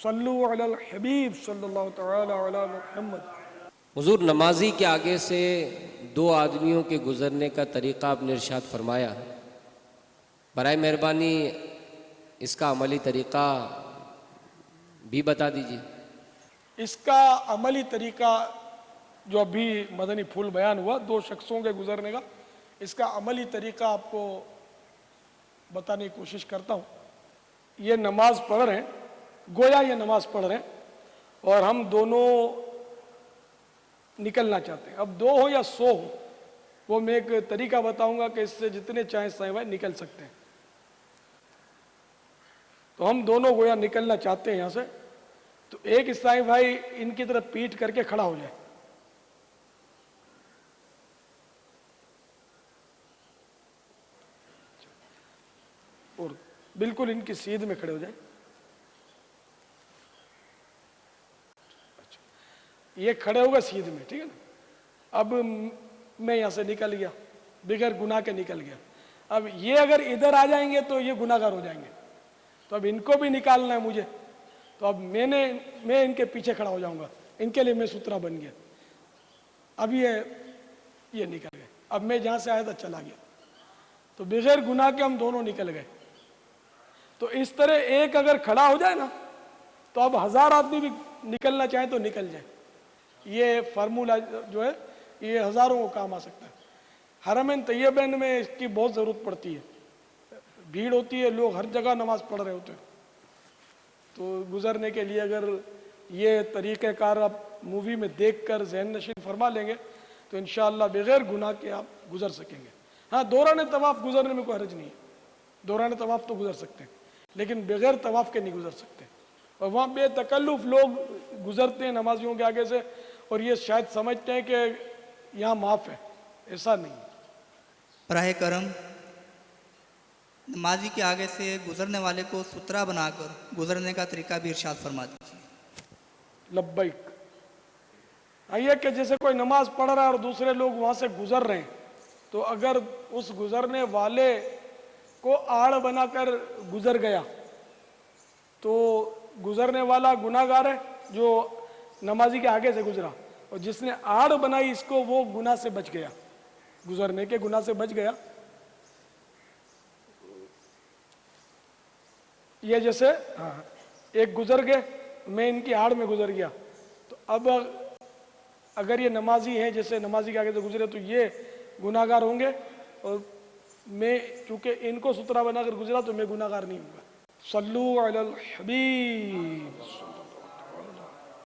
صلو علی الحبیب صلی اللہ تعالی علی محمد۔ حضور، نمازی کے آگے سے دو آدمیوں کے گزرنے کا طریقہ آپ نے ارشاد فرمایا، برائے مہربانی اس کا عملی طریقہ بھی بتا دیجیے۔ اس کا عملی طریقہ جو ابھی مدنی پھول بیان ہوا دو شخصوں کے گزرنے کا، اس کا عملی طریقہ آپ کو بتانے کی کوشش کرتا ہوں۔ یہ نماز پڑھ رہے ہیں، گویا یہ نماز پڑھ رہے ہیں اور ہم دونوں نکلنا چاہتے ہیں۔ اب دو ہو یا سو ہو، وہ میں ایک طریقہ بتاؤں گا کہ اس سے جتنے چاہیں سائیں بھائی نکل سکتے ہیں۔ تو ہم دونوں گویا نکلنا چاہتے ہیں یہاں سے، تو ایک عیسائی بھائی ان کی طرف پیٹ کر کے کھڑا ہو جائے، اور بالکل ان کی سیدھ میں کھڑے ہو جائیں۔ یہ کھڑے ہوگا سیدھ میں، ٹھیک ہے نا۔ اب میں یہاں سے نکل گیا، بغیر گناہ کے نکل گیا۔ اب یہ اگر ادھر آ جائیں گے تو یہ گناہ گار ہو جائیں گے، تو اب ان کو بھی نکالنا ہے مجھے، تو اب میں ان کے پیچھے کھڑا ہو جاؤں گا، ان کے لیے میں سترا بن گیا۔ اب یہ نکل گئے، اب میں جہاں سے آیا تھا چلا گیا، تو بغیر گناہ کے ہم دونوں نکل گئے۔ تو اس طرح ایک اگر کھڑا ہو جائے نا، تو اب 1000 آدمی بھی نکلنا چاہیں تو نکل جائیں۔ یہ فارمولہ جو ہے یہ ہزاروں کو کام آ سکتا ہے۔ حرمین طیبین میں اس کی بہت ضرورت پڑتی ہے، بھیڑ ہوتی ہے، لوگ ہر جگہ نماز پڑھ رہے ہوتے ہیں، تو گزرنے کے لیے اگر یہ طریقہ کار آپ مووی میں دیکھ کر ذہن نشین فرما لیں گے تو انشاءاللہ بغیر گناہ کے آپ گزر سکیں گے۔ ہاں، دوران طواف گزرنے میں کوئی حرج نہیں ہے، دوران طواف تو گزر سکتے ہیں، لیکن بغیر طواف کے نہیں گزر سکتے۔ اور وہاں بے تکلف لوگ گزرتے ہیں نمازیوں کے آگے سے، اور یہ شاید سمجھتے ہیں کہ یہاں معاف ہے، ایسا نہیں ہے۔ براہ کرم نمازی کے آگے سے گزرنے والے کو سترا بنا کر گزرنے کا طریقہ بھی ارشاد فرما دیجیے۔ لبیک۔ آئیے کہ جیسے کوئی نماز پڑھ رہا ہے اور دوسرے لوگ وہاں سے گزر رہے ہیں، تو اگر اس گزرنے والے کو آڑ بنا کر گزر گیا تو گزرنے والا گناہ گار ہے جو نمازی کے آگے سے گزرا، اور جس نے آڑ بنائی اس کو وہ گناہ سے بچ گیا، گزرنے کے گناہ سے بچ گیا۔ یہ جیسے ایک گزر گئے، میں ان کی آڑ میں گزر گیا، تو اب اگر یہ نمازی ہیں جیسے نمازی کے آگے سے گزرے تو یہ گناہ گار ہوں گے، اور میں چونکہ ان کو سترا بنا کر گزرا تو میں گناہ گار نہیں ہوں گا۔ صلو علی الحبیب۔